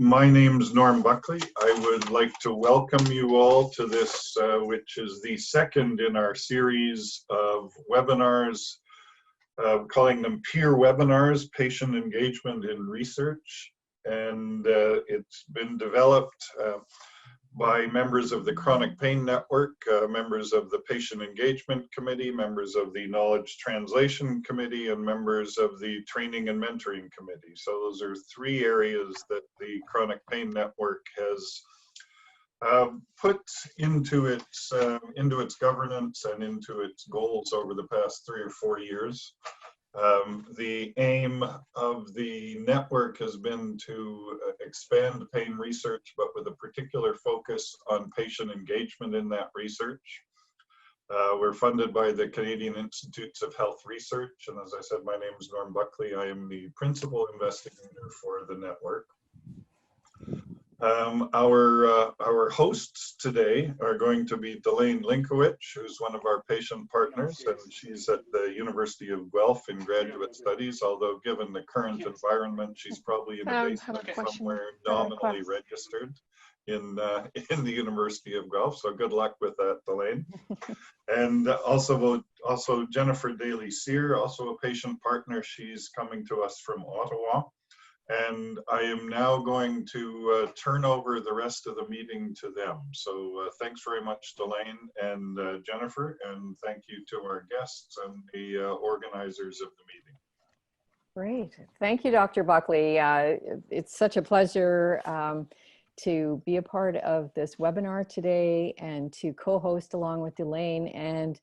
My name's Norm Buckley. I would like to welcome you all to this, which is the second in our series of webinars, calling them peer webinars, patient engagement in research. And it's been developed by members of the Chronic Pain Network, members of the Patient Engagement Committee, members of the Knowledge Translation Committee, and members of the Training and Mentoring Committee. So those are three areas that the Chronic Pain Network has put into its governance and into its goals over the past 3 or 4 years. The aim of the network has been to expand pain research, but with a particular focus on patient engagement in that research. We're funded by the Canadian Institutes of Health Research, and as I said, my name is Norm Buckley. I am the principal investigator for the network. Our hosts today are going to be Delane Linkiewich, who's one of our patient partners, and she's at the University of Guelph in graduate studies, although given the current environment, she's probably in the basement somewhere nominally registered in the University of Guelph, so good luck with that, Delane. And also Jennifer Daly-Cyr, also a patient partner. She's coming to us from Ottawa. And I am now going to turn over the rest of the meeting to them. So thanks very much, Delane and Jennifer, and thank you to our guests and the organizers of the meeting. Great. Thank you, Dr. Buckley. It's such a pleasure to be a part of this webinar today and to co-host along with Delane. And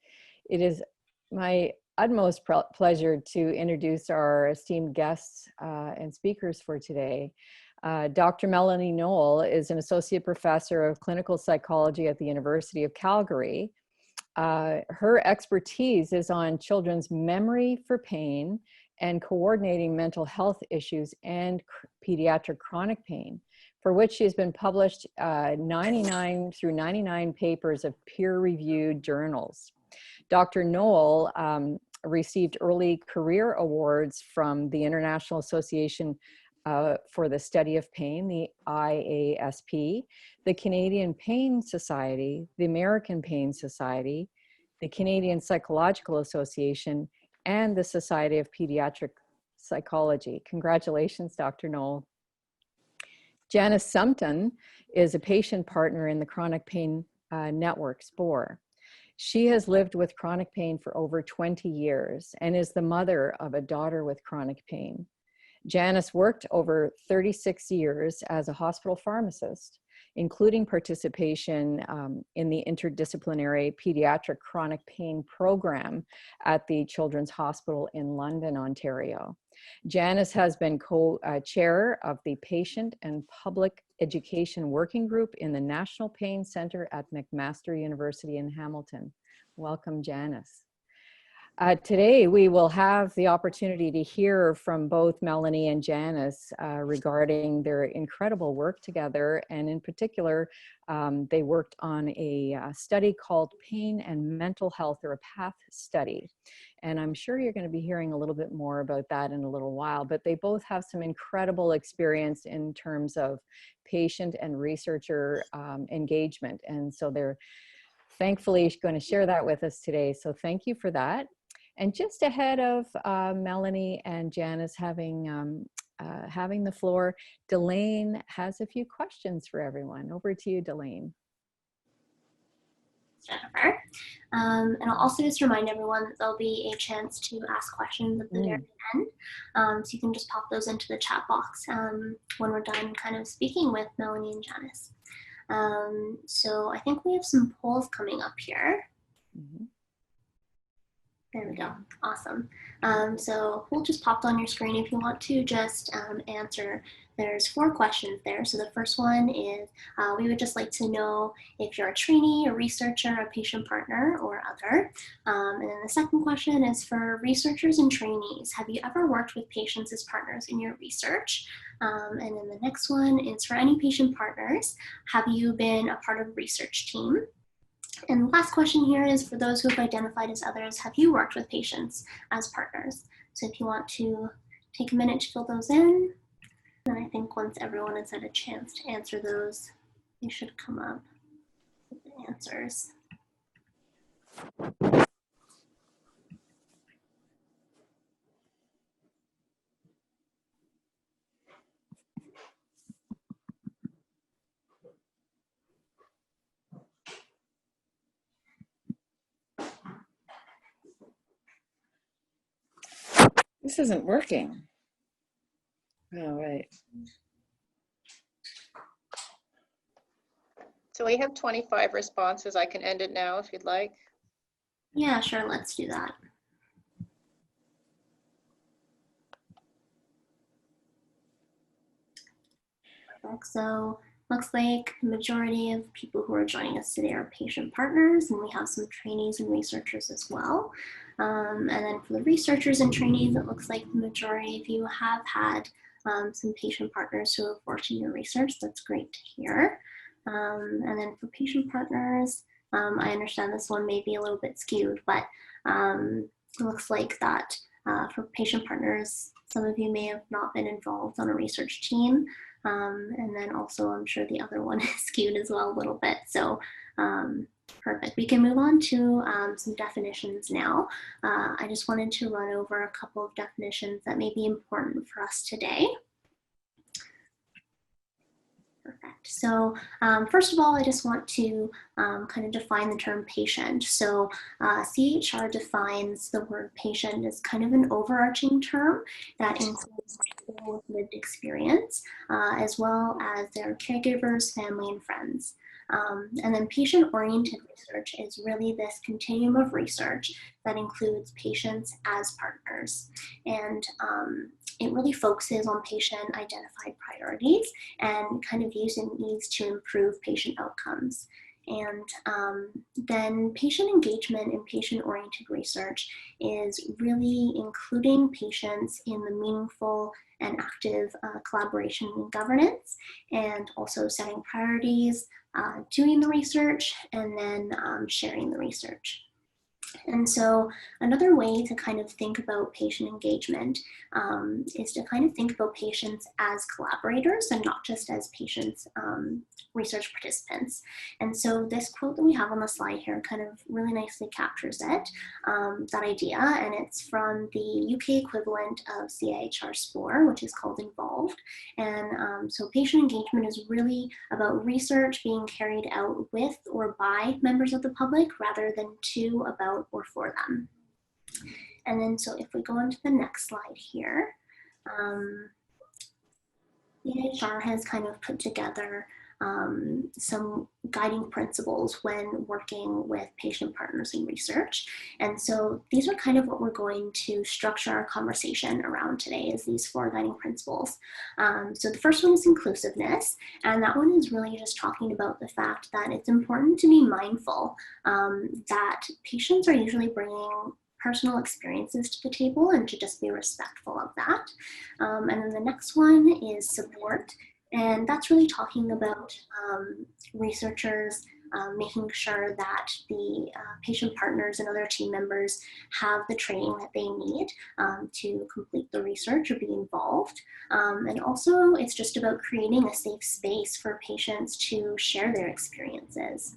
it is my utmost pleasure to introduce our esteemed guests and speakers for today. Dr. Melanie Noel is an associate professor of clinical psychology at the University of Calgary. Her expertise is on children's memory for pain and coordinating mental health issues and pediatric chronic pain, for which she has been published 99 papers of peer-reviewed journals. Dr. Noel received early career awards from the International Association for the Study of Pain, the IASP, the Canadian Pain Society, the American Pain Society, the Canadian Psychological Association, and the Society of Pediatric Psychology. Congratulations, Dr. Noel. Janice Sumpton is a patient partner in the Chronic Pain Network, SPORE. She has lived with chronic pain for over 20 years and is the mother of a daughter with chronic pain. Janice worked over 36 years as a hospital pharmacist, including participation in the interdisciplinary pediatric chronic pain program at the Children's Hospital in London, Ontario. Janice has been co-chair of the Patient and Public Education Working Group in the National Pain Center at McMaster University in Hamilton. Welcome, Janice. Today, we will have the opportunity to hear from both Melanie and Janice regarding their incredible work together. And in particular, they worked on a study called Pain and Mental Health, or a PATH study. And I'm sure you're going to be hearing a little bit more about that in a little while, but they both have some incredible experience in terms of patient and researcher engagement. And so they're thankfully going to share that with us today. So thank you for that. And just ahead of Melanie and Janice having the floor, Delane has a few questions for everyone. Over to you, Delane. Jennifer. And I'll also just remind everyone that there'll be a chance to ask questions at the very end. So you can just pop those into the chat box when we're done kind of speaking with Melanie and Janice. So I think we have some polls coming up here. There we go. Awesome. So poll just popped on your screen. If you want to just answer, there's 4 questions there. So the first one is, we would just like to know if you're a trainee, a researcher, a patient partner, or other. And then the second question is for researchers and trainees. Have you ever worked with patients as partners in your research? And then the next one is for any patient partners. Have you been a part of a research team? And the last question here is for those who have identified as others, have you worked with patients as partners? So if you want to take a minute to fill those in. And I think once everyone has had a chance to answer those, they should come up with the answers. This isn't working. All right. So we have 25 responses. I can end it now if you'd like. Yeah, sure, let's do that. Perfect. So looks like the majority of people who are joining us today are patient partners, and we have some trainees and researchers as well. And then for the researchers and trainees, it looks like the majority of you have had some patient partners who have worked in your research. That's great to hear. And then for patient partners, I understand this one may be a little bit skewed, but it looks like that for patient partners, some of you may have not been involved on a research team. And then also I'm sure the other one is skewed as well a little bit. So perfect. We can move on to some definitions now. I just wanted to run over a couple of definitions that may be important for us today. Perfect. So first of all, I just want to kind of define the term patient. So CHR defines the word patient as kind of an overarching term that includes people with lived experience, as well as their caregivers, family, and friends. And then patient-oriented research is really this continuum of research that includes patients as partners. And it really focuses on patient-identified priorities and kind of using these to improve patient outcomes. And then patient engagement in patient-oriented research is really including patients in the meaningful and active collaboration and governance, and also setting priorities, doing the research, and then sharing the research. And so another way to kind of think about patient engagement is to kind of think about patients as collaborators and not just as patients, research participants. And so this quote that we have on the slide here kind of really nicely captures it, that idea, and it's from the UK equivalent of CIHR SPORE, which is called Involved. And so patient engagement is really about research being carried out with or by members of the public rather than to, about, or for them. And then so if we go on to the next slide here, CIHR has kind of put together some guiding principles when working with patient partners in research. And so these are kind of what we're going to structure our conversation around today, is these 4 guiding principles. So the first one is inclusiveness, and that one is really just talking about the fact that it's important to be mindful that patients are usually bringing personal experiences to the table, and to just be respectful of that. And then the next one is support. And that's really talking about researchers making sure that the patient partners and other team members have the training that they need to complete the research or be involved. And also it's just about creating a safe space for patients to share their experiences.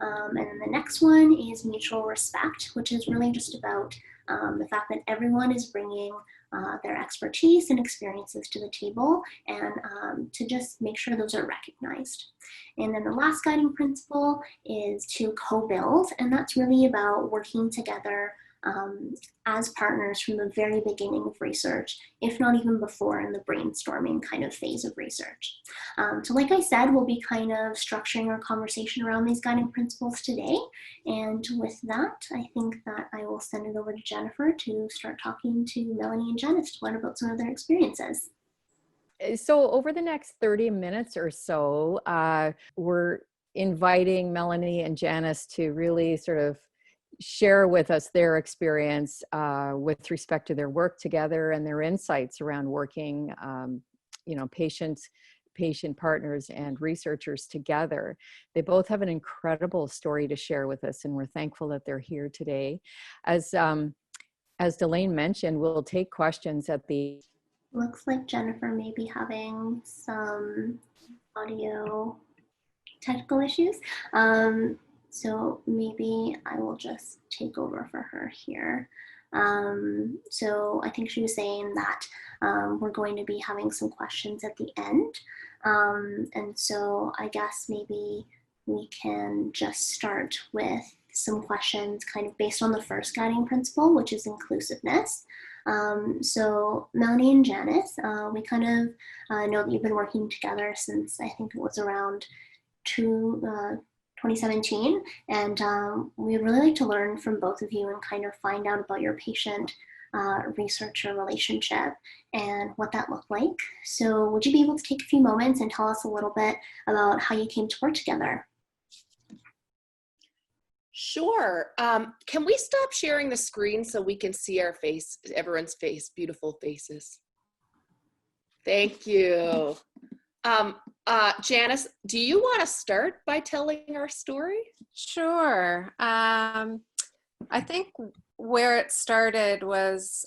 And then the next one is mutual respect, which is really just about the fact that everyone is bringing their expertise and experiences to the table, and to just make sure those are recognized. And then the last guiding principle is to co-build, and that's really about working together as partners from the very beginning of research, if not even before in the brainstorming kind of phase of research. So like I said, we'll be kind of structuring our conversation around these guiding principles today. And with that, I think that I will send it over to Jennifer to start talking to Melanie and Janice to learn about some of their experiences. So over the next 30 minutes or so, we're inviting Melanie and Janice to really sort of share with us their experience with respect to their work together and their insights around working, patient partners and researchers together. They both have an incredible story to share with us, and we're thankful that they're here today. As Delane mentioned, we'll take questions at the Looks like Jennifer may be having some audio technical issues. So maybe I will just take over for her here. So I think she was saying that we're going to be having some questions at the end. And so I guess maybe we can just start with some questions kind of based on the first guiding principle, which is inclusiveness. So Melanie and Janice, we kind of know that you've been working together since I think it was around 2017, and we'd really like to learn from both of you and kind of find out about your patient researcher relationship and what that looked like. So would you be able to take a few moments and tell us a little bit about how you came to work together? Sure. Can we stop sharing the screen so we can see our face, everyone's face, beautiful faces? Thank you. Janice, do you want to start by telling our story? Sure. I think where it started was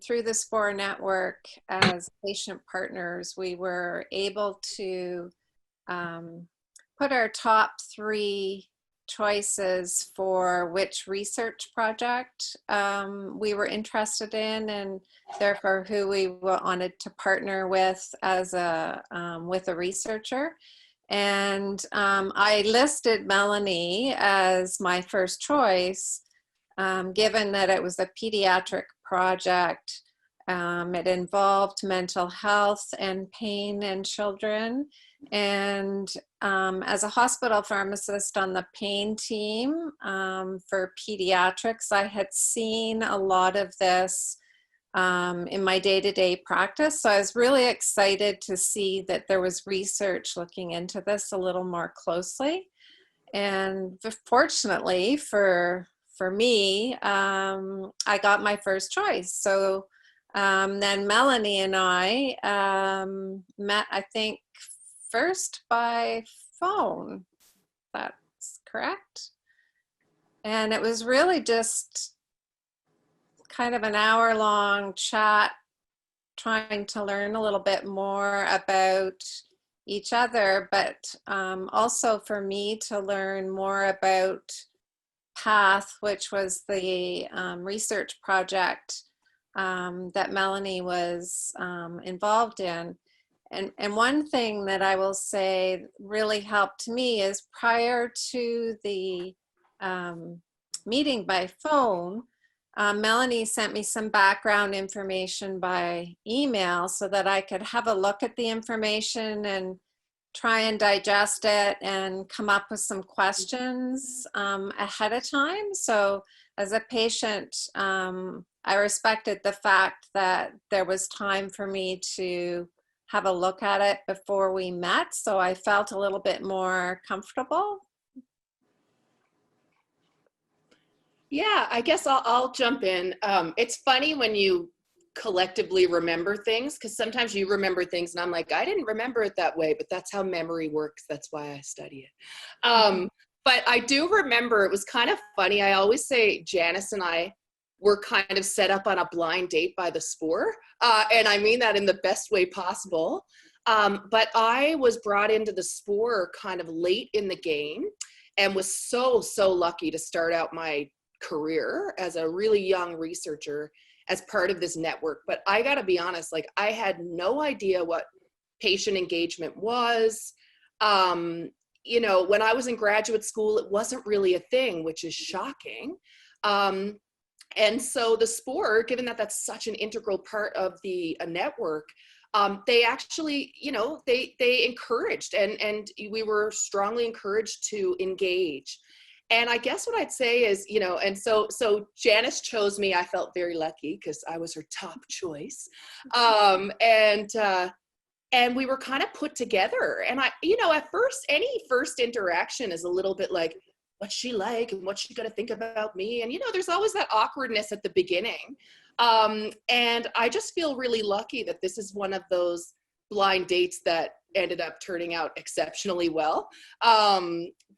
through the SPORE network. As patient partners, we were able to put our top 3 choices for which research project we were interested in, and therefore who we wanted to partner with as a researcher. And I listed Melanie as my first choice, given that it was a pediatric project. It involved mental health and pain in children. And as a hospital pharmacist on the pain team for pediatrics, I had seen a lot of this in my day-to-day practice. So I was really excited to see that there was research looking into this a little more closely. And fortunately for me, I got my first choice. So then Melanie and I met, I think, first by phone. That's correct. And it was really just kind of an hour-long chat, trying to learn a little bit more about each other, but also for me to learn more about PATH, which was the research project that Melanie was involved in. And one thing that I will say really helped me is prior to the meeting by phone, Melanie sent me some background information by email so that I could have a look at the information and try and digest it and come up with some questions ahead of time. So as a patient, I respected the fact that there was time for me to have a look at it before we met. So I felt a little bit more comfortable. Yeah, I guess I'll jump in. It's funny when you collectively remember things, because sometimes you remember things and I'm like, I didn't remember it that way, but that's how memory works. That's why I study it. But I do remember, it was kind of funny. I always say Janice and I were kind of set up on a blind date by the SPORE. And I mean that in the best way possible. But I was brought into the SPORE kind of late in the game and was so lucky to start out my career as a really young researcher as part of this network. But I gotta be honest, like I had no idea what patient engagement was. You know, when I was in graduate school, it wasn't really a thing, which is shocking. And so the SPORE, given that that's such an integral part of the network, they actually, you know, they encouraged and we were strongly encouraged to engage. And I guess what I'd say is, you know, and so Janice chose me. I felt very lucky because I was her top choice. And we were kind of put together. And I, you know, at first, any first interaction is a little bit like, what's she like and what's she gonna think about me? And, you know, there's always that awkwardness at the beginning. And I just feel really lucky that this is one of those blind dates that ended up turning out exceptionally well,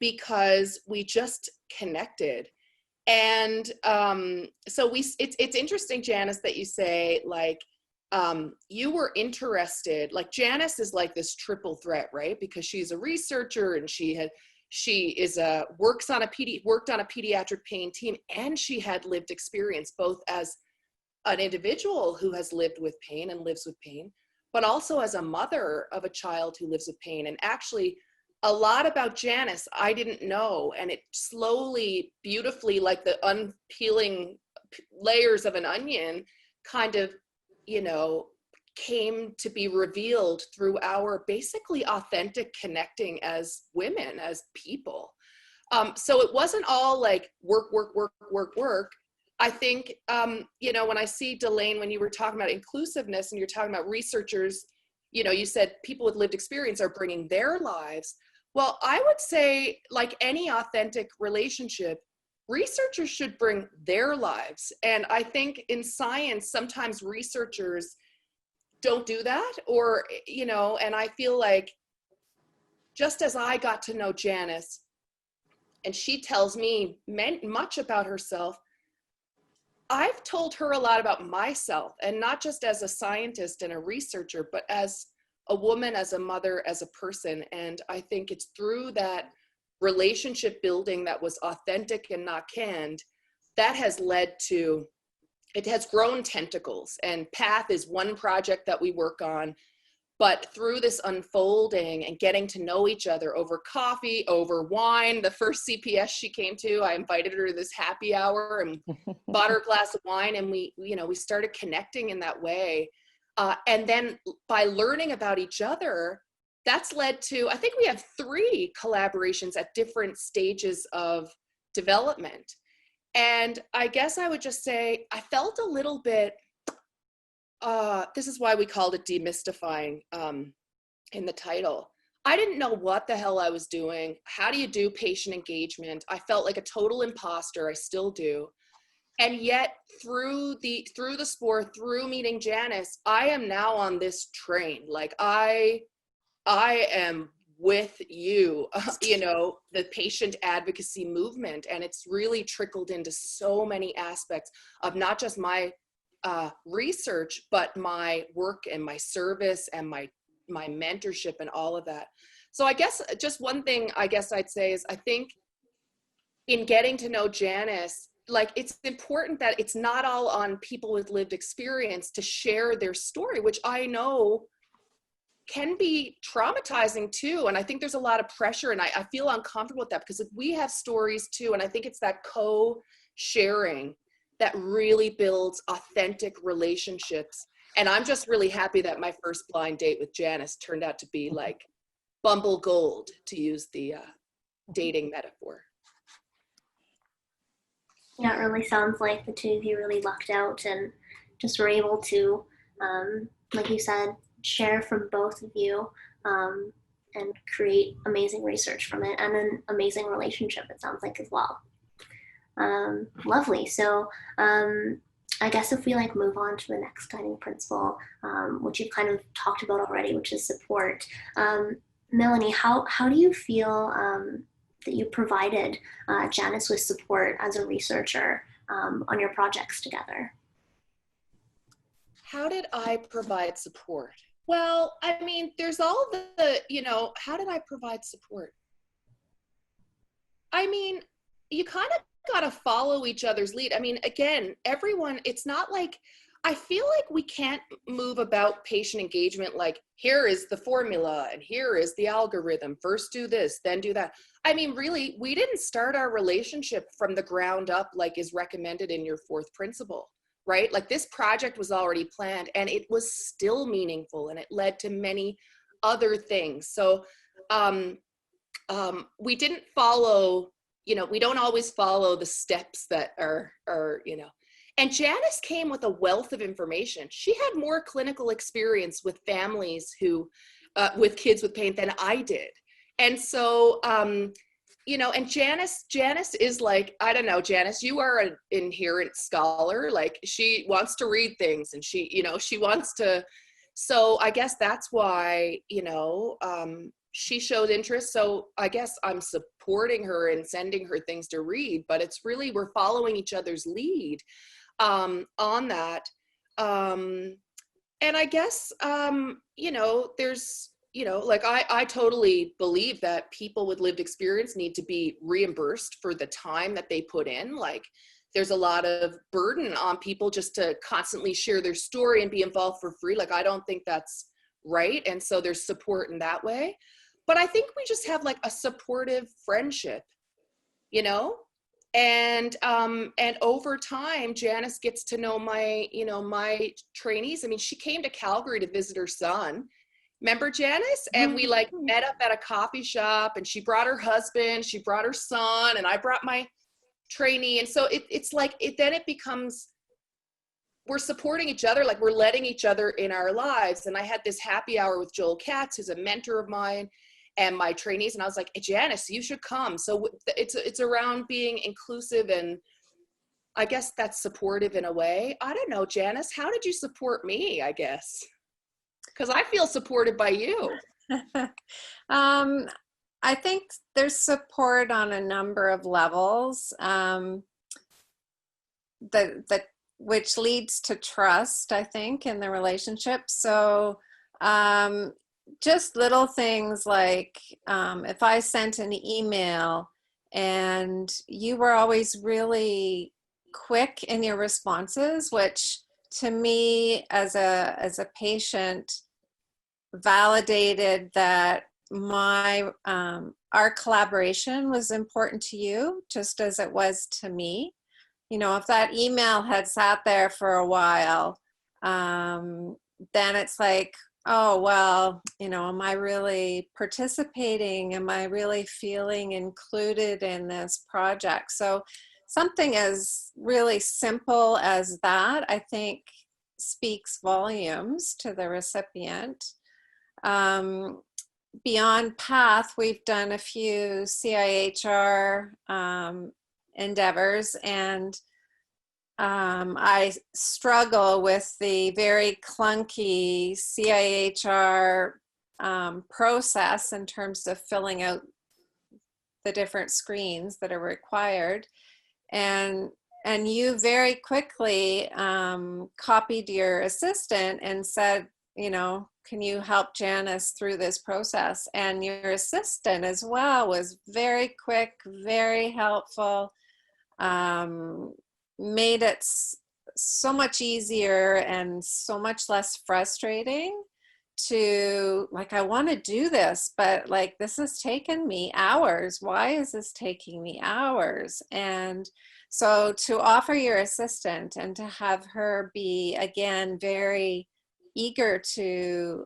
because we just connected. And so it's interesting, Janice, that you say like, you were interested, like Janice is like this triple threat, right? Because she's a researcher and worked on a pediatric pain team, and she had lived experience both as an individual who has lived with pain and lives with pain, but also as a mother of a child who lives with pain. And actually, a lot about Janice I didn't know, and it slowly, beautifully, like the unpeeling layers of an onion, kind of, came to be revealed through our basically authentic connecting as women, as people. So it wasn't all like work, work, work, work, work. I think, when I see Delane, when you were talking about inclusiveness and you're talking about researchers, you said people with lived experience are bringing their lives. Well, I would say, like any authentic relationship, researchers should bring their lives. And I think in science, sometimes researchers don't do that, or, and I feel like just as I got to know Janice, and she tells me much about herself, I've told her a lot about myself, and not just as a scientist and a researcher, but as a woman, as a mother, as a person. And I think it's through that relationship building that was authentic and not canned, that has led to, it has grown tentacles. And PATH is one project that we work on, but through this unfolding and getting to know each other over coffee, over wine, the first CPS she came to, I invited her to this happy hour and bought her a glass of wine, and we started connecting in that way. And then by learning about each other, that's led to, I think we have 3 collaborations at different stages of development. And I guess I would just say, I felt a little bit, this is why we called it Demystifying in the title. I didn't know what the hell I was doing. How do you do patient engagement? I felt like a total imposter. I still do. And yet through the sport, through meeting Janice, I am now on this train. Like I am with you, the patient advocacy movement. And it's really trickled into so many aspects of not just my research, but my work and my service and my mentorship and all of that. So I guess just one thing I guess I'd say is, I think in getting to know Janice, like, it's important that it's not all on people with lived experience to share their story, which I know can be traumatizing too. And I think there's a lot of pressure, and I feel uncomfortable with that, because if we have stories too, and I think it's that co-sharing that really builds authentic relationships. And I'm just really happy that my first blind date with Janice turned out to be like Bumble Gold, to use the dating metaphor. Yeah, it really sounds like the two of you really lucked out and just were able to, like you said, share from both of you and create amazing research from it, and an amazing relationship, it sounds like, as well. Lovely. So I guess if we move on to the next guiding principle, which you've kind of talked about already, which is support. Melanie, how do you feel that you provided Janice with support as a researcher on your projects together? How did I provide support? Well, I mean, there's all the, how did I provide support? I mean, you kind of got to follow each other's lead. I mean, again, everyone, it's not like, I feel like we can't move about patient engagement like, here is the formula and here is the algorithm. First do this, then do that. I mean, really, we didn't start our relationship from the ground up like is recommended in your 4th principle, right? Like, this project was already planned, and it was still meaningful, and it led to many other things. So we didn't follow, we don't always follow the steps that are. And Janice came with a wealth of information. She had more clinical experience with families who, with kids with pain than I did. And so, and Janice is like, I don't know, Janice, you are an inherent scholar. Like, she wants to read things, and she wants to, so I guess that's why, she showed interest. So I guess I'm supporting her and sending her things to read, but it's really, we're following each other's lead on that. I guess, you know, there's, you know, like I totally believe that people with lived experience need to be reimbursed for the time that they put in. Like there's a lot of burden on people just to constantly share their story and be involved for free. Like I don't think that's right. And so there's support in that way. But I think we just have like a supportive friendship, you know? And over time, Janice gets to know my, you know, my trainees. I mean, she came to Calgary to visit her son. Remember Janice? And we like met up at a coffee shop, and she brought her husband, she brought her son, and I brought my trainee. And so it's like, then it becomes, we're supporting each other, like we're letting each other in our lives. And I had this happy hour with Joel Katz, who's a mentor of mine, and my trainees, and I was like, hey, Janice, you should come. So it's around being inclusive, and I guess that's supportive in a way. I don't know, Janice, how did you support me, I guess? Because I feel supported by you. I think there's support on a number of levels, which leads to trust, I think, in the relationship. So just little things like if I sent an email and you were always really quick in your responses, which to me as a patient validated that our collaboration was important to you, just as it was to me. You know, if that email had sat there for a while, then it's like, oh, well, you know, am I really participating? Am I really feeling included in this project? So something as really simple as that, I think, speaks volumes to the recipient. Beyond PATH, we've done a few CIHR endeavors, and I struggle with the very clunky CIHR process in terms of filling out the different screens that are required. And you very quickly copied your assistant and said, you know, can you help Janice through this process? And your assistant as well was very quick, very helpful, made it so much easier and so much less frustrating to, like, I want to do this, but like, this has taken me hours. Why is this taking me hours? And so to offer your assistant and to have her be, again, very eager to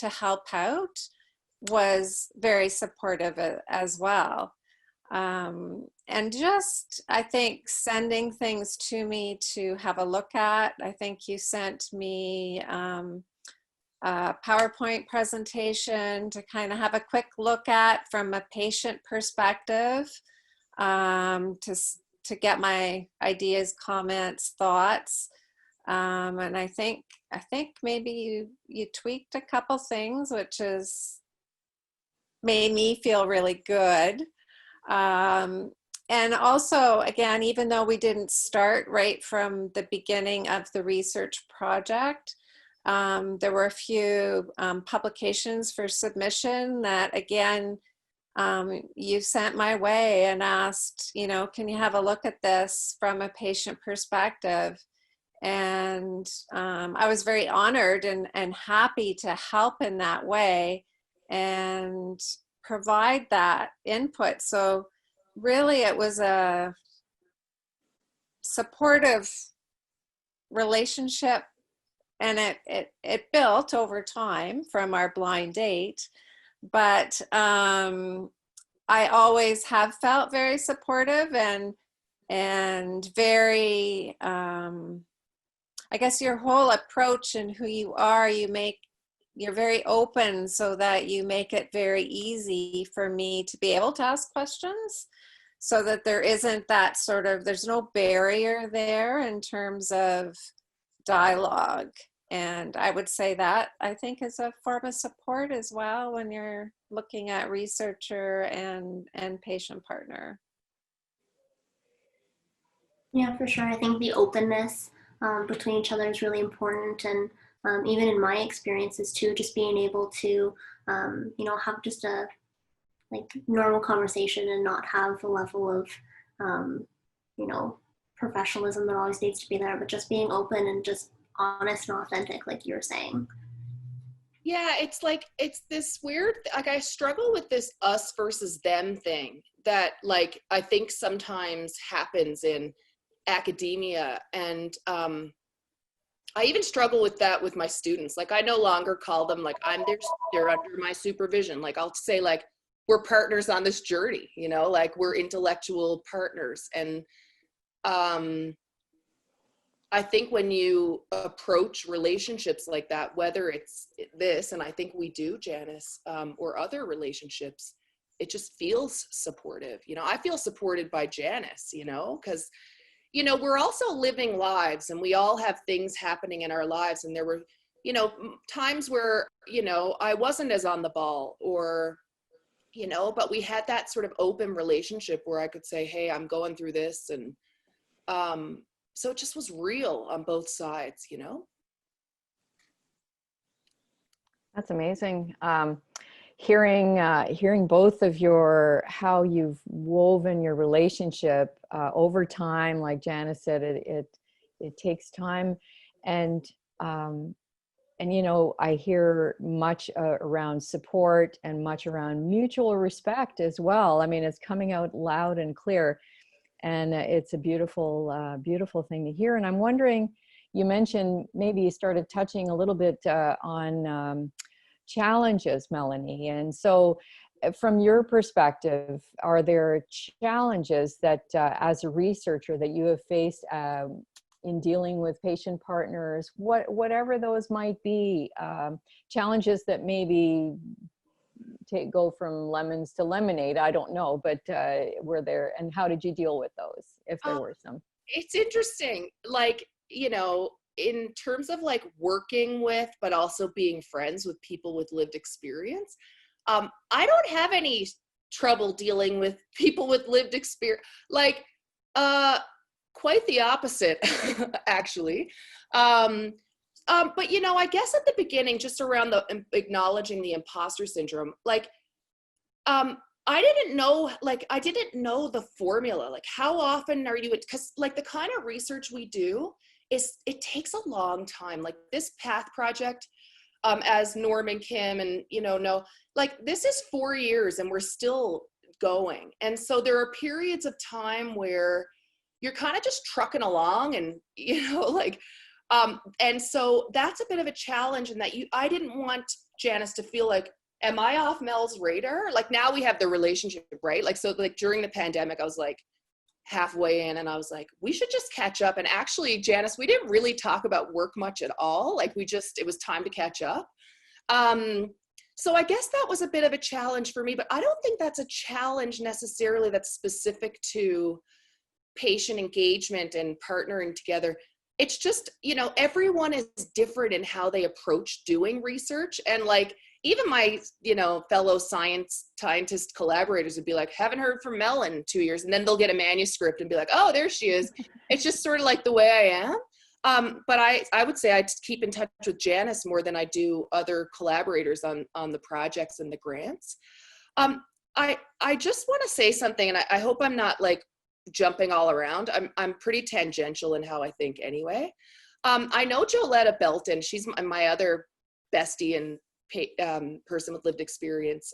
help out was very supportive as well. And just, I think, sending things to me to have a look at. I think you sent me a PowerPoint presentation to kind of have a quick look at from a patient perspective, to get my ideas, comments, thoughts. And I think maybe you tweaked a couple things, which has made me feel really good. And also, again, even though we didn't start right from the beginning of the research project, there were a few publications for submission that, again, you sent my way and asked, you know, can you have a look at this from a patient perspective? And I was very honored and happy to help in that way and provide that input. So really it was a supportive relationship, and it built over time from our blind date. But I always have felt very supportive and very, I guess your whole approach and who you are, you're very open so that you make it very easy for me to be able to ask questions, so that there isn't that sort of, there's no barrier there in terms of dialogue. And I would say that, I think, is a form of support as well when you're looking at researcher and patient partner. Yeah, for sure. I think the openness between each other is really important. And even in my experiences too, just being able to, have just a like normal conversation and not have the level of, professionalism that always needs to be there, but just being open and just honest and authentic, like you were saying. Yeah, it's like, it's this weird, like I struggle with this us versus them thing that like I think sometimes happens in academia. And I even struggle with that with my students. Like I no longer call them like they're under my supervision. Like I'll say like, we're partners on this journey, like we're intellectual partners. And I think when you approach relationships like that, whether it's this, and I think we do, Janice, or other relationships, it just feels supportive. I feel supported by Janice, because, we're also living lives and we all have things happening in our lives. And there were, times where, I wasn't as on the ball or, but we had that sort of open relationship where I could say, hey, I'm going through this. And, so it just was real on both sides, That's amazing. Hearing both of how you've woven your relationship over time, like Janice said, it takes time, and I hear much around support and much around mutual respect as well. I mean, it's coming out loud and clear. And it's a beautiful, beautiful thing to hear. And I'm wondering, you mentioned maybe you started touching a little bit on challenges, Melanie. And so from your perspective, are there challenges that as a researcher that you have faced in dealing with patient partners, whatever those might be, challenges that maybe go from lemons to lemonade, I don't know, but were there, and how did you deal with those, if there were some? It's interesting, like, in terms of like working with, but also being friends with people with lived experience, I don't have any trouble dealing with people with lived experience, like, quite the opposite, actually. But, I guess at the beginning, just around acknowledging the imposter syndrome, like, I didn't know the formula, like how often are you, because like the kind of research we do it takes a long time. Like this PATH project, as Norm and Kim and, know, like this is 4 years and we're still going. And so there are periods of time where you're kind of just trucking along and, like, and so that's a bit of a challenge in that I didn't want Janice to feel like, am I off Mel's radar? Like now we have the relationship, right? Like, so like during the pandemic, I was like halfway in and I was like, we should just catch up. And actually, Janice, we didn't really talk about work much at all. Like it was time to catch up. So I guess that was a bit of a challenge for me, but I don't think that's a challenge necessarily that's specific to patient engagement and partnering together. It's just, everyone is different in how they approach doing research. And like, even my, fellow scientist collaborators would be like, haven't heard from Mel in 2 years. And then they'll get a manuscript and be like, oh, there she is. It's just sort of like the way I am. But I would say I keep in touch with Janice more than I do other collaborators on the projects and the grants. I just want to say something, and I hope I'm not like jumping all around. I'm pretty tangential in how I think anyway. I know Joletta Belton, she's my other bestie and person with lived experience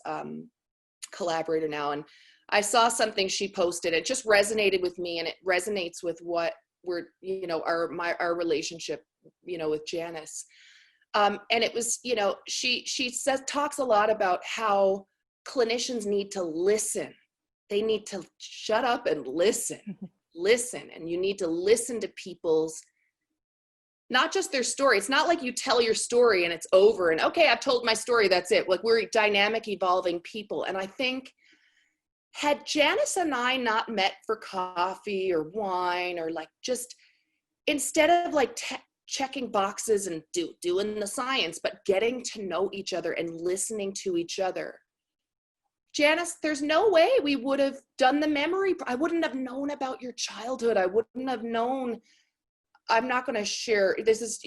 collaborator now, and I saw something she posted. It just resonated with me, and it resonates with what we're, our relationship, with Janice. And it was, she talks a lot about how clinicians need to listen. They need to shut up and listen, and you need to listen to people's, not just their story. It's not like you tell your story and it's over and okay, I've told my story, that's it. Like we're dynamic, evolving people. And I think had Janice and I not met for coffee or wine or like just instead of like checking boxes and doing the science, but getting to know each other and listening to each other, Janice, there's no way we would have done the memory. I wouldn't have known about your childhood. I wouldn't have known I'm not going to share, this is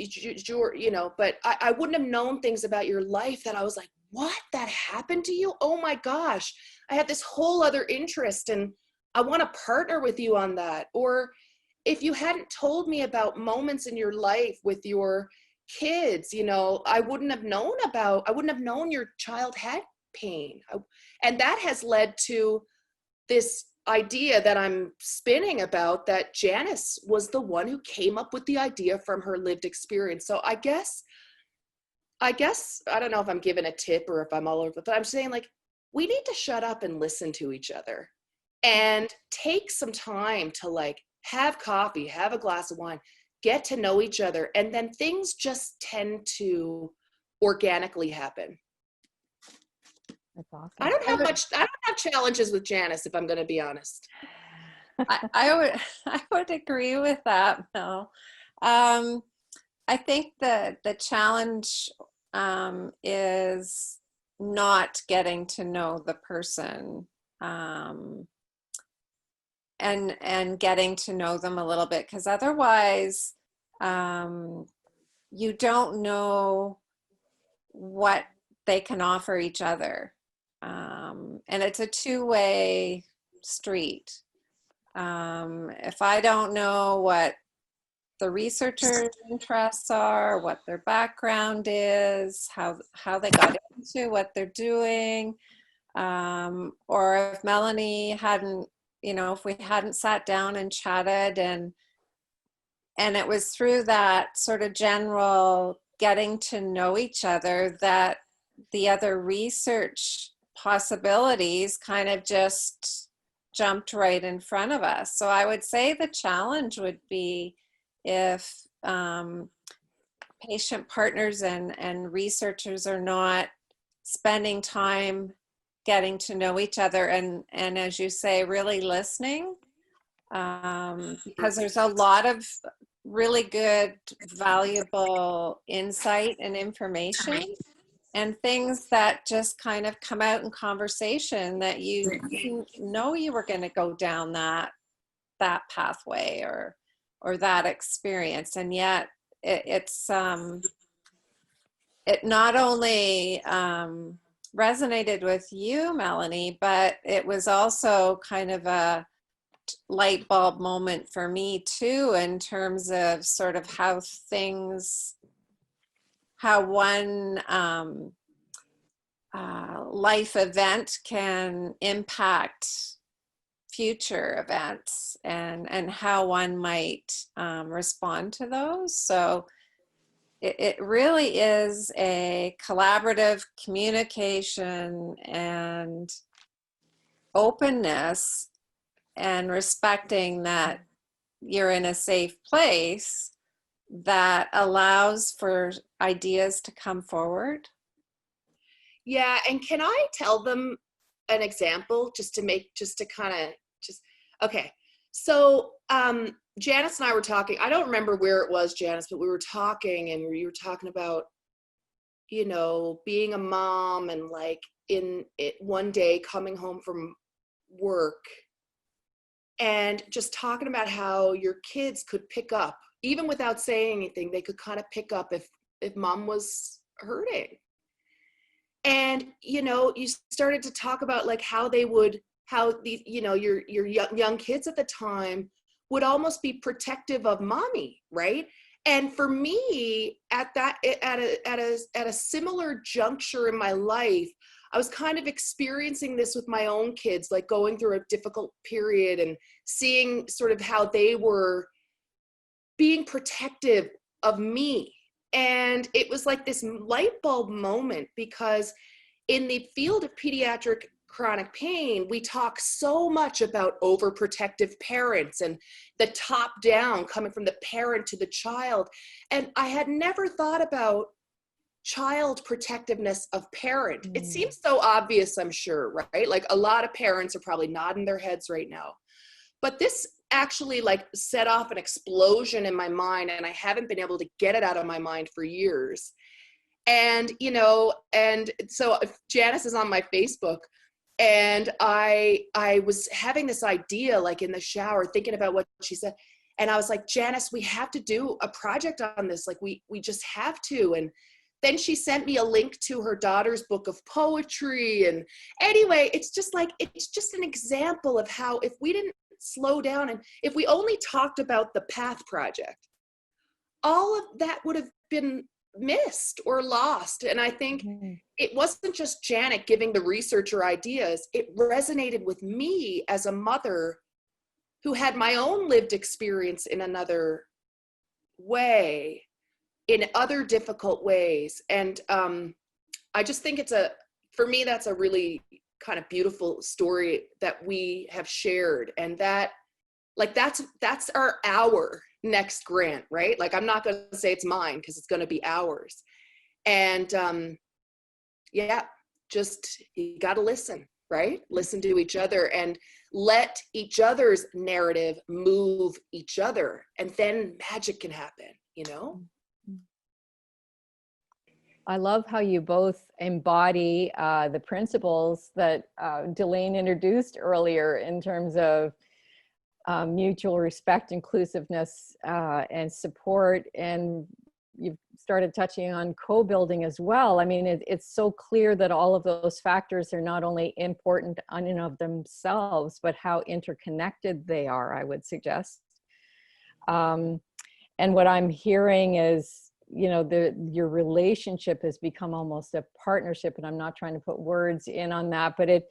your, you know, but I wouldn't have known things about your life that I was like, what, that happened to you? Oh my gosh, I had this whole other interest and I want to partner with you on that. Or if you hadn't told me about moments in your life with your kids, you know, I wouldn't have known your child had pain. And that has led to this idea that I'm spinning about, that Janice was the one who came up with the idea from her lived experience. So I guess, I don't know if I'm giving a tip or if I'm all over, but I'm saying, like, we need to shut up and listen to each other and take some time to, like, have coffee, have a glass of wine, get to know each other. And then things just tend to organically happen. That's awesome. I don't have challenges with Janice, if I'm going to be honest. I would agree with that, Mel. I think that the challenge is not getting to know the person and getting to know them a little bit, because otherwise you don't know what they can offer each other. And it's a two-way street. If I don't know what the researchers' interests are, what their background is, how they got into what they're doing, or if Melanie hadn't, you know, if we hadn't sat down and chatted, and it was through that sort of general getting to know each other that the other research possibilities kind of just jumped right in front of us. So I would say the challenge would be if patient partners and researchers are not spending time getting to know each other and as you say, really listening, because there's a lot of really good, valuable insight and information and things that just kind of come out in conversation that you didn't know you were going to go down that pathway or that experience. And yet it not only resonated with you, Melanie, but it was also kind of a light bulb moment for me too, in terms of sort of how one life event can impact future events and how one might respond to those. So it really is a collaborative communication and openness and respecting that you're in a safe place that allows for ideas to come forward. Yeah, and can I tell them an example okay. So Janice and I were talking, I don't remember where it was, Janice, but we were talking and you were talking about, you know, being a mom and like in it one day coming home from work and just talking about how your kids could pick up, even without saying anything, they could kind of pick up if mom was hurting. And, you know, you started to talk about like how the, you know, your young kids at the time would almost be protective of mommy, right? And for me, at a similar juncture in my life, I was kind of experiencing this with my own kids, like going through a difficult period and seeing sort of how they were being protective of me. And it was like this light bulb moment, because in the field of pediatric chronic pain, we talk so much about overprotective parents and the top down coming from the parent to the child. And I had never thought about child protectiveness of parent. It seems so obvious, I'm sure, right? Like a lot of parents are probably nodding their heads right now. But this actually like set off an explosion in my mind, and I haven't been able to get it out of my mind for years. And, you know, and so Janice is on my Facebook, and I was having this idea like in the shower, thinking about what she said. And I was like, Janice, we have to do a project on this. Like we just have to. And then she sent me a link to her daughter's book of poetry. And anyway, it's just an example of how if we didn't slow down and if we only talked about the Path Project, all of that would have been missed or lost. And I think it wasn't just Janet giving the researcher ideas. It resonated with me as a mother who had my own lived experience in another way, in other difficult ways. And I just think for me, that's a really kind of beautiful story that we have shared. And that, like, that's our next grant, right? Like, I'm not going to say it's mine because it's going to be ours. And yeah, just, you got to listen, right? Listen to each other and let each other's narrative move each other. And then magic can happen, you know? I love how you both embody the principles that Delane introduced earlier in terms of mutual respect, inclusiveness, and support. And you've started touching on co-building as well. I mean, it's so clear that all of those factors are not only important in and of themselves, but how interconnected they are, I would suggest. And what I'm hearing is, you know, your relationship has become almost a partnership, and I'm not trying to put words in on that, but it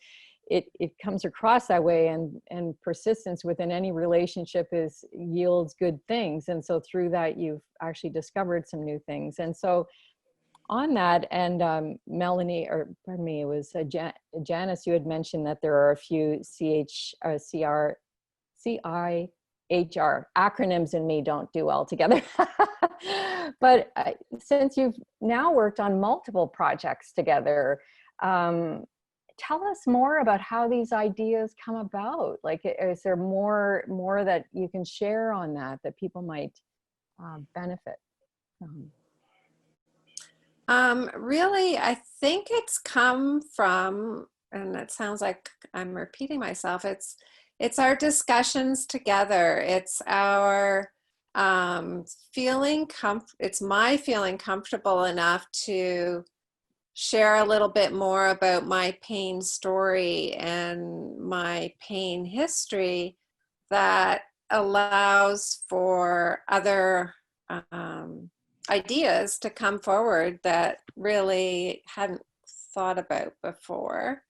comes across that way, and persistence within any relationship yields good things. And so through that, you've actually discovered some new things. And so on that, and Melanie, or pardon me, it was Janice, you had mentioned that there are a few CIHR acronyms, and me don't do well together. But since you've now worked on multiple projects together, tell us more about how these ideas come about. Like, is there more that you can share on that people might benefit from? Really, I think it's come from, and it sounds like I'm repeating myself, it's our discussions together. It's our it's my feeling comfortable enough to share a little bit more about my pain story and my pain history that allows for other ideas to come forward that really hadn't thought about before.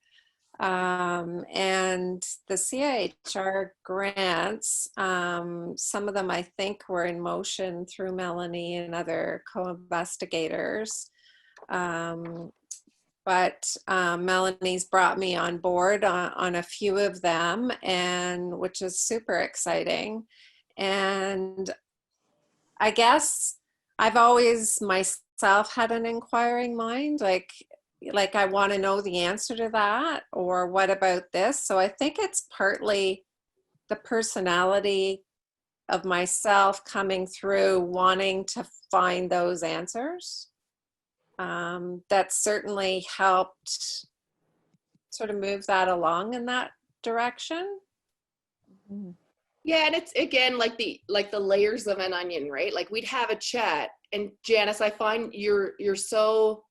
And the CIHR grants, some of them I think were in motion through Melanie and other co-investigators. But Melanie's brought me on board on a few of them, and which is super exciting. And I guess I've always myself had an inquiring mind, like I want to know the answer to that, or what about this? So I think it's partly the personality of myself coming through wanting to find those answers. That certainly helped sort of move that along in that direction. Yeah, and it's again like the layers of an onion, right? Like, we'd have a chat, and Janice, I find you're so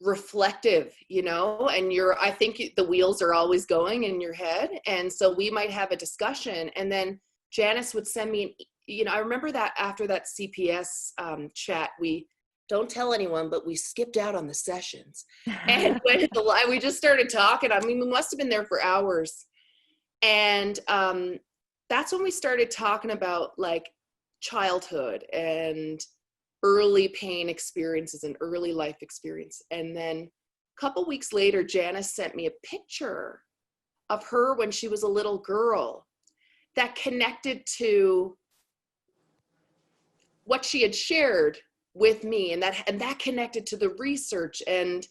reflective, you know, and I think the wheels are always going in your head. And so we might have a discussion, and then Janice would send me, you know, I remember that after that CPS chat, we don't tell anyone, but we skipped out on the sessions. And when we just started talking, I mean, we must have been there for hours. And that's when we started talking about like childhood and early pain experiences and early life experience. And then a couple weeks later, Janice sent me a picture of her when she was a little girl that connected to what she had shared with me, and that connected to the research, and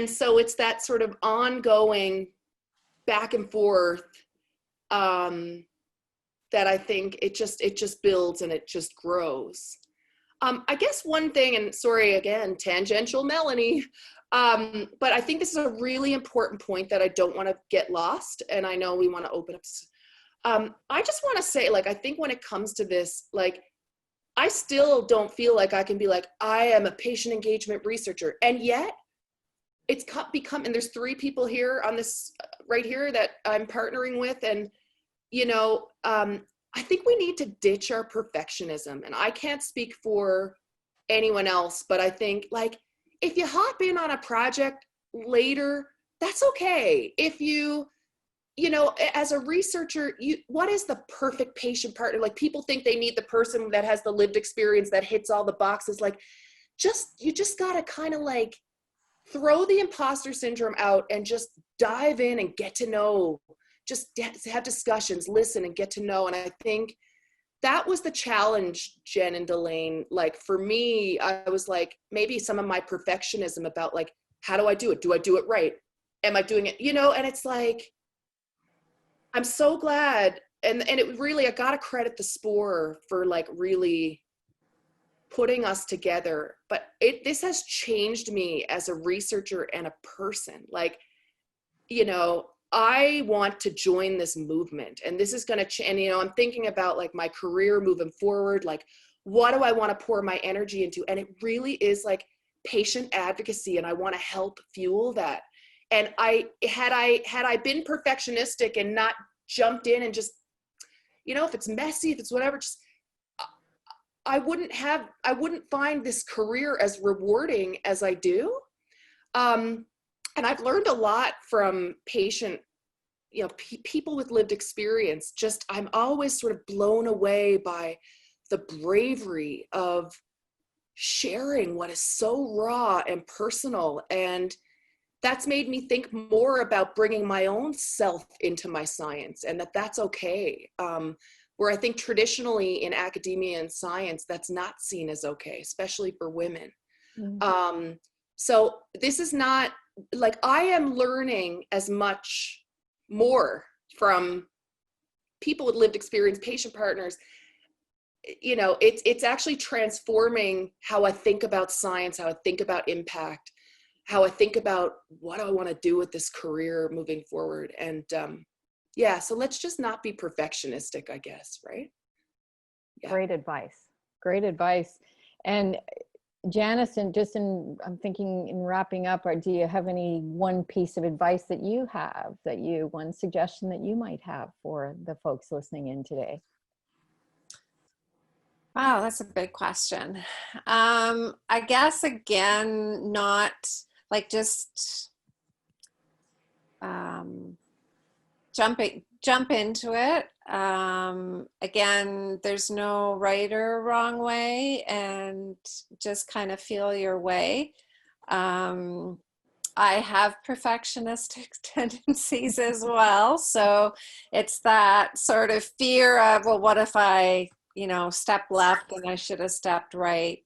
so it's that sort of ongoing back and forth that I think it just builds and it just grows. I guess one thing, and sorry again, tangential Melanie, but I think this is a really important point that I don't want to get lost, and I know we want to open up. I just want to say, like, I think when it comes to this, like, I still don't feel like I can be like, I am a patient engagement researcher. And yet it's become, and there's 3 people here on this right here that I'm partnering with. And, you know, I think we need to ditch our perfectionism. And I can't speak for anyone else, but I think, like, if you hop in on a project later, that's okay. If you know, as a researcher, what is the perfect patient partner? Like, people think they need the person that has the lived experience that hits all the boxes. Like, you just gotta kind of like throw the imposter syndrome out and just dive in and get to know, just have discussions, listen and get to know. And I think that was the challenge, Jen and Delane. Like, for me, I was like, maybe some of my perfectionism about, like, how do I do it? Do I do it right? Am I doing it? You know, and it's like, I'm so glad. And it really, I gotta credit the SPORE for, like, really putting us together. But this has changed me as a researcher and a person. Like, you know, I want to join this movement, and this is going to change. And, you know, I'm thinking about, like, my career moving forward, like, what do I want to pour my energy into? And it really is like patient advocacy, and I want to help fuel that. And had I been perfectionistic and not jumped in and just, you know, if it's messy, if it's whatever, just, I wouldn't find this career as rewarding as I do. And I've learned a lot from patient, you know, people with lived experience. Just, I'm always sort of blown away by the bravery of sharing what is so raw and personal. And that's made me think more about bringing my own self into my science, and that's okay. Where I think traditionally in academia and science, that's not seen as okay, especially for women. Mm-hmm. So this is not, like, I am learning as much more from people with lived experience, patient partners. You know, it's actually transforming how I think about science, how I think about impact, how I think about what I want to do with this career moving forward. And yeah, so let's just not be perfectionistic, I guess, right? Yeah. Great advice. Great advice. And Janice, and I'm thinking in wrapping up, or do you have one piece of advice that you have, one suggestion that you might have for the folks listening in today? Wow, that's a big question. I guess, again, not like just jump into it. Again, there's no right or wrong way, and just kind of feel your way. I have perfectionistic tendencies as well. So it's that sort of fear of, well, what if I, you know, step left and I should have stepped right?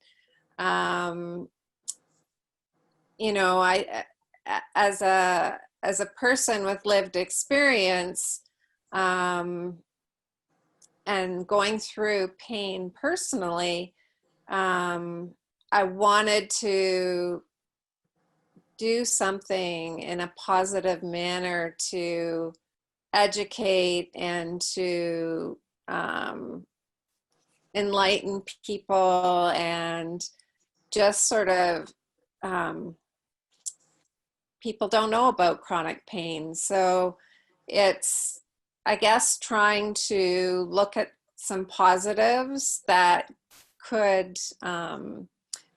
You know, as a person with lived experience, and going through pain personally, I wanted to do something in a positive manner to educate and to enlighten people, and just sort of, people don't know about chronic pain. So it's, I guess, trying to look at some positives that could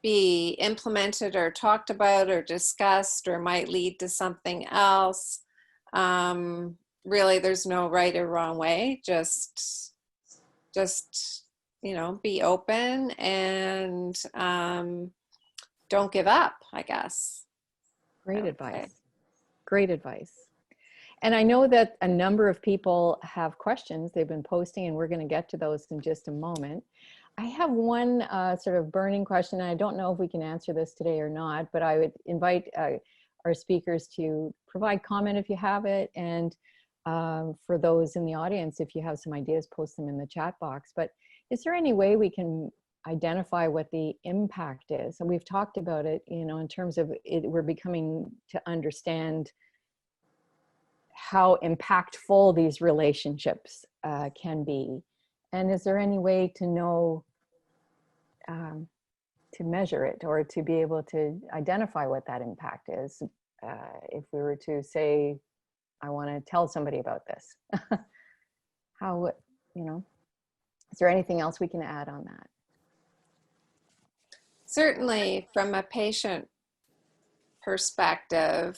be implemented or talked about or discussed, or might lead to something else. Really, there's no right or wrong way. Just, you know, be open and don't give up, I guess. Great advice. Great advice. And I know that a number of people have questions they've been posting, and we're going to get to those in just a moment. I have one sort of burning question, and I don't know if we can answer this today or not, but I would invite our speakers to provide comment if you have it, and for those in the audience, if you have some ideas, post them in the chat box. But is there any way we can identify what the impact is? And we've talked about it, you know, in terms of it, we're becoming to understand how impactful these relationships can be. And is there any way to know, to measure it, or to be able to identify what that impact is? If we were to say, I want to tell somebody about this, how, you know, is there anything else we can add on that? Certainly from a patient perspective,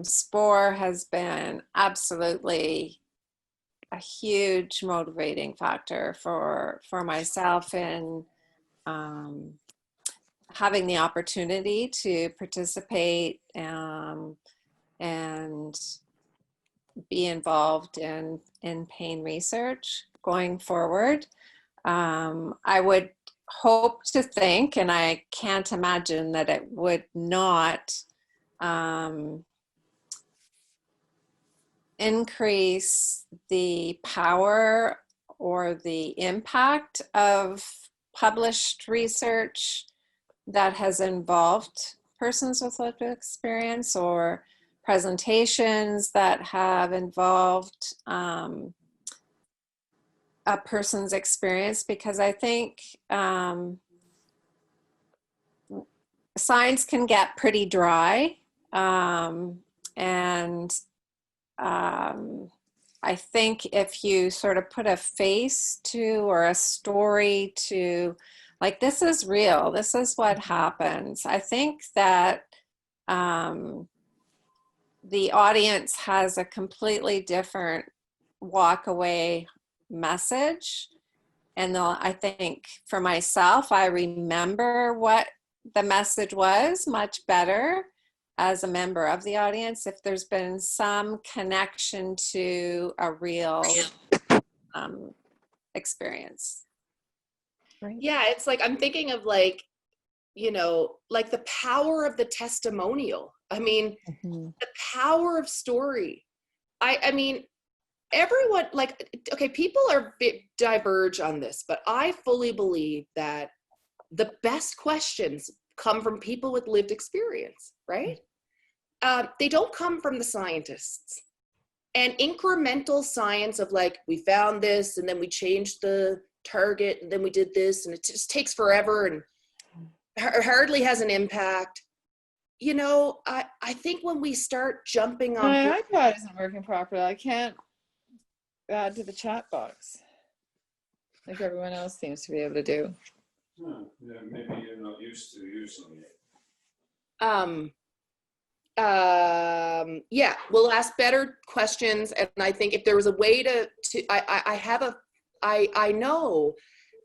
SPORE has been absolutely a huge motivating factor for myself in having the opportunity to participate and be involved in pain research going forward. I would hope to think, and I can't imagine that it would not increase the power or the impact of published research that has involved persons with lived experience, or presentations that have involved a person's experience, because I think science can get pretty dry, and I think if you sort of put a face to, or a story to, like, this is real, this is what happens, I think that the audience has a completely different walk away message. And I think for myself, I remember what the message was much better as a member of the audience if there's been some connection to a real experience. Right. Yeah, it's like, I'm thinking of, like, you know, like the power of the testimonial. I mean, the power of story. I mean, everyone, like, okay, people are diverge on this, but I fully believe that the best questions come from people with lived experience, right? They don't come from the scientists. And incremental science of, like, we found this and then we changed the target and then we did this and it just takes forever and hardly has an impact. You know, I think when we start jumping on My iPad isn't working properly. I can't add to the chat box like everyone else seems to be able to do. Yeah, maybe you're not used to using it. Yeah, we'll ask better questions, and I think if there was a way I know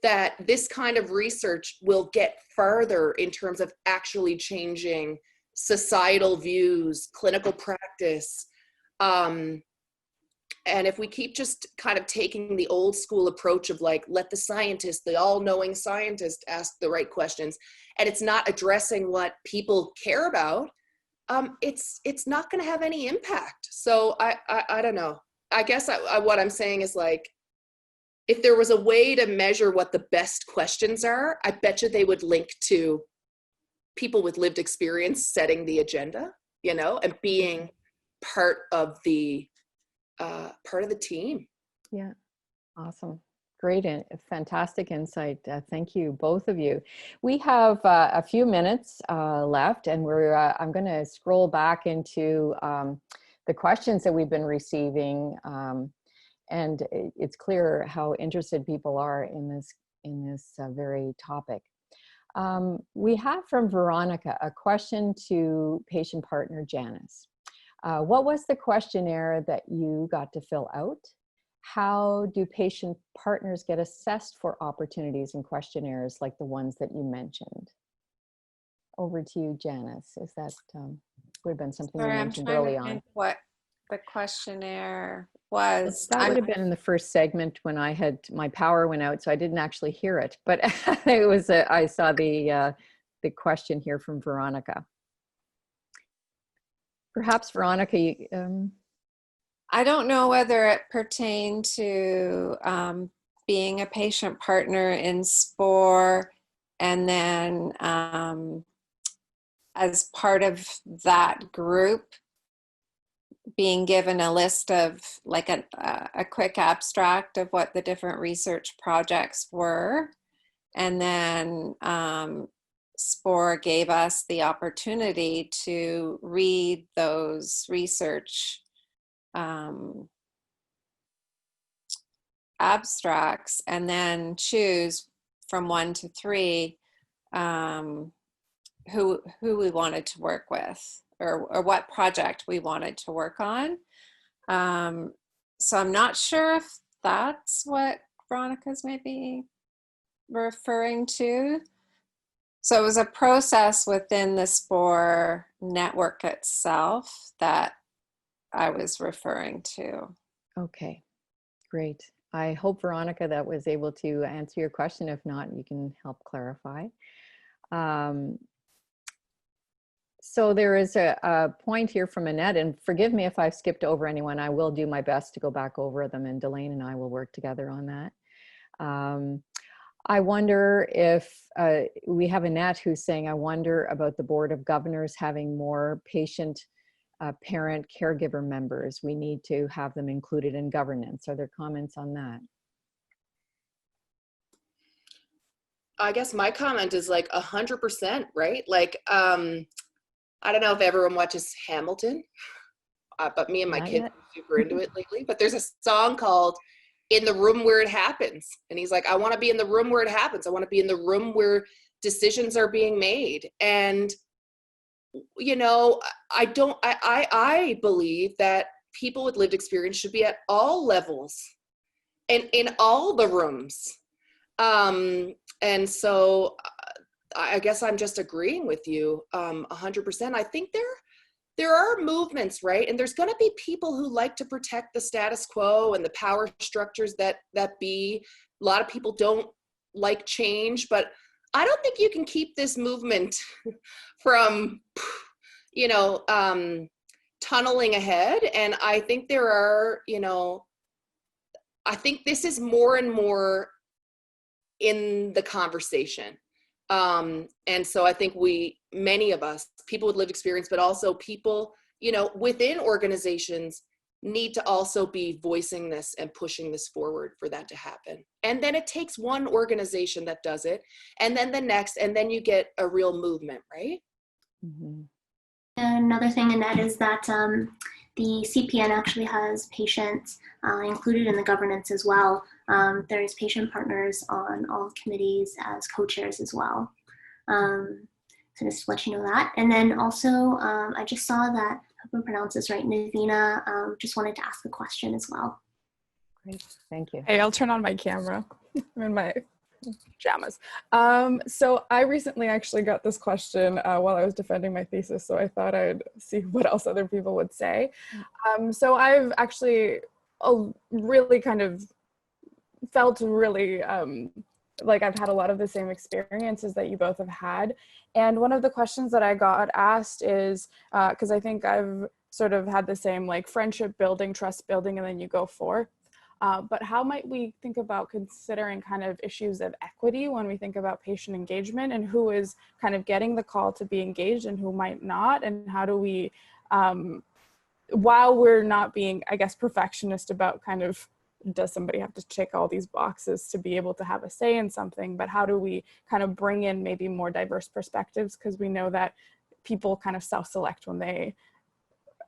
that this kind of research will get farther in terms of actually changing societal views, clinical practice. And if we keep just kind of taking the old school approach of, like, let the scientist, the all-knowing scientist, ask the right questions, and it's not addressing what people care about, it's not going to have any impact. So I don't know. I guess what I'm saying is, like, if there was a way to measure what the best questions are, I bet you they would link to people with lived experience setting the agenda, you know, and being part of the team. Yeah, awesome. Great and fantastic insight. Thank you, both of you. We have a few minutes left, and I'm going to scroll back into the questions that we've been receiving, and it's clear how interested people are in this very topic. We have from Veronica a question to patient partner Janice. What was the questionnaire that you got to fill out? How do patient partners get assessed for opportunities in questionnaires like the ones that you mentioned? Over to you, Janice. Is that would have been something you mentioned early on? What the questionnaire was. That would have been in the first segment when my power went out, so I didn't actually hear it. But it was I saw the question here from Veronica. Perhaps Veronica, I don't know whether it pertained to being a patient partner in SPORE, and then as part of that group, being given a list of like a quick abstract of what the different research projects were. And then SPORE gave us the opportunity to read those research abstracts and then choose from 1 to 3 who we wanted to work with, or what project we wanted to work on. So I'm not sure if that's what Veronica's maybe referring to. So it was a process within the SPORE network itself that I was referring to. Okay, great. I hope, Veronica, that was able to answer your question. If not, you can help clarify. So there is a point here from Annette, and forgive me if I've skipped over anyone. I will do my best to go back over them, and Delane and I will work together on that. I wonder if we have Annette who's saying, I wonder about the Board of Governors having more patient, parent, caregiver members. We need to have them included in governance. Are there comments on that? I guess my comment is like 100%, right? Like, I don't know if everyone watches Hamilton, but me and my kids are super into it lately. But there's a song called "In the Room Where It Happens," and he's like, "I want to be in the room where it happens. I want to be in the room where decisions are being made." And you know, I believe that people with lived experience should be at all levels and in all the rooms. And so I guess I'm just agreeing with you 100%. I think there are movements, right? And there's going to be people who like to protect the status quo and the power structures that be. A lot of people don't like change, but I don't think you can keep this movement from, you know, tunneling ahead. And I think there are, you know, I think this is more and more in the conversation. And so I think many of us, people with lived experience, but also people, you know, within organizations need to also be voicing this and pushing this forward for that to happen. And then it takes one organization that does it, and then the next, and then you get a real movement, right? Mm-hmm. Another thing, Annette, is that the CPN actually has patients included in the governance as well. There's patient partners on all committees as co-chairs as well. So just to let you know that. And then also, I just saw that, I hope I pronounce this right, Navina just wanted to ask a question as well. Great, thank you. Hey, I'll turn on my camera. I'm in my pajamas. So I recently actually got this question while I was defending my thesis, so I thought I'd see what else other people would say. So I've actually really kind of felt really like I've had a lot of the same experiences that you both have had. And one of the questions that I got asked is, because I think I've sort of had the same like friendship building, trust building, and then you go forth. But how might we think about considering kind of issues of equity when we think about patient engagement, and who is kind of getting the call to be engaged and who might not? And how do we, while we're not being, I guess, perfectionist about kind of, does somebody have to check all these boxes to be able to have a say in something, but how do we kind of bring in maybe more diverse perspectives? Because we know that people kind of self-select when they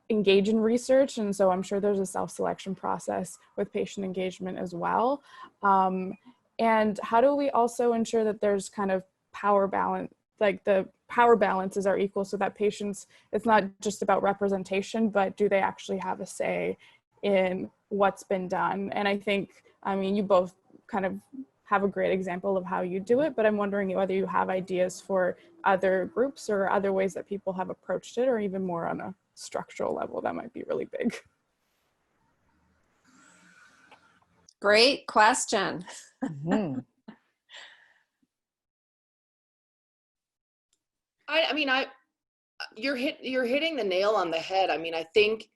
engage in research, and so I'm sure there's a self-selection process with patient engagement as well. And how do we also ensure that there's kind of power balance, like the power balances are equal, so that patients, it's not just about representation, but do they actually have a say in what's been done? And I think, I mean, you both kind of have a great example of how you do it, but I'm wondering whether you have ideas for other groups or other ways that people have approached it, or even more on a structural level that might be really big. Great question. Mm-hmm. You're hitting the nail on the head. I mean, I think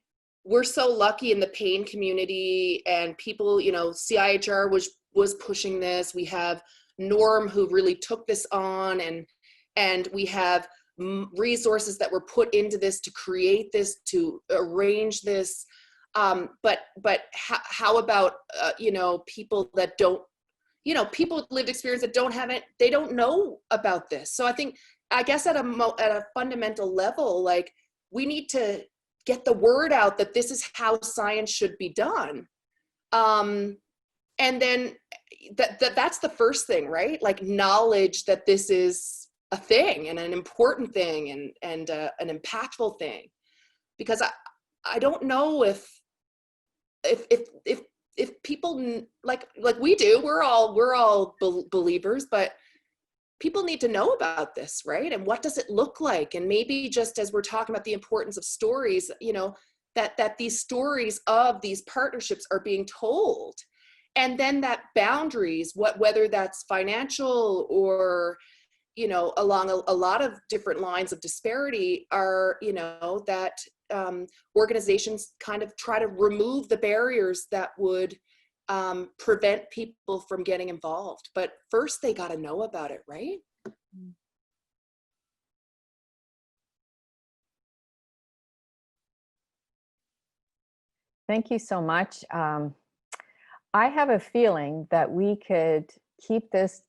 we're so lucky in the pain community, and people, you know, CIHR was pushing this. We have Norm, who really took this on, and we have resources that were put into this to create this, to arrange this. But how about, you know, people that don't, you know, people with lived experience that don't have it, they don't know about this. So I guess at a fundamental level, like, we need to get the word out that this is how science should be done. And then that's the first thing, right? Like, knowledge that this is a thing and an important thing and an impactful thing. Because I don't know if people like we do, we're all believers, but people need to know about this, right? And what does it look like? And maybe just as we're talking about the importance of stories, you know, that these stories of these partnerships are being told. And then that boundaries, whether that's financial or, you know, along a lot of different lines of disparity, are, you know, that organizations kind of try to remove the barriers that would prevent people from getting involved. But first they got to know about it, right? Thank you so much. I have a feeling that we could keep this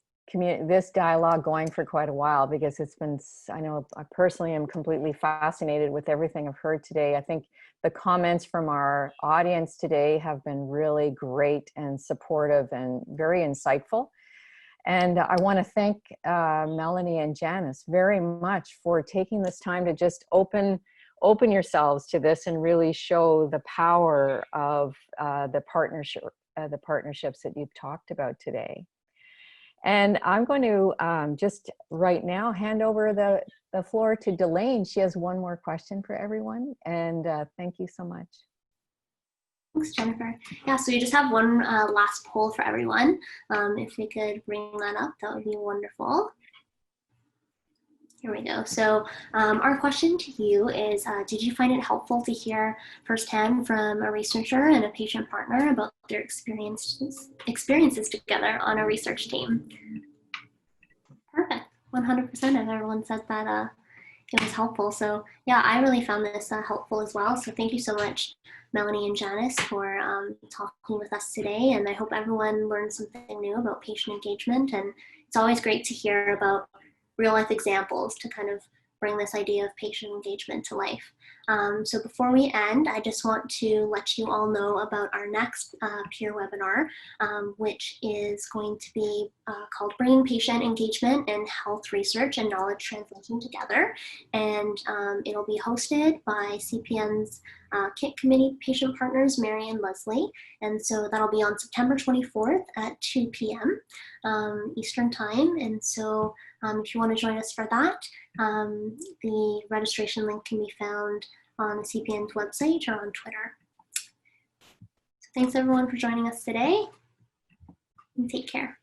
dialogue going for quite a while, because it's been, I know I personally am completely fascinated with everything I've heard today. I think the comments from our audience today have been really great and supportive and very insightful. And I want to thank Melanie and Janice very much for taking this time to just open yourselves to this and really show the power of the partnerships that you've talked about today. And I'm going to just right now hand over the floor to Delane. She has one more question for everyone. And thank you so much. Thanks, Jennifer. Yeah, so we just have one last poll for everyone. If we could bring that up, that would be wonderful. Here we go. So our question to you is, did you find it helpful to hear firsthand from a researcher and a patient partner about their experiences together on a research team? Perfect. 100% of everyone said that it was helpful. So yeah, I really found this helpful as well. So thank you so much, Melanie and Janice, for talking with us today. And I hope everyone learned something new about patient engagement. And it's always great to hear about real life examples to kind of bring this idea of patient engagement to life. So before we end, I just want to let you all know about our next peer webinar, which is going to be called Bringing Patient Engagement and Health Research and Knowledge Translation Together. And it'll be hosted by CPN's KIT Committee patient partners, Mary and Leslie. And so that'll be on September 24th at 2 p.m. Eastern Time. And so if you want to join us for that, the registration link can be found on the CPN's website or on Twitter. So thanks everyone for joining us today, and take care.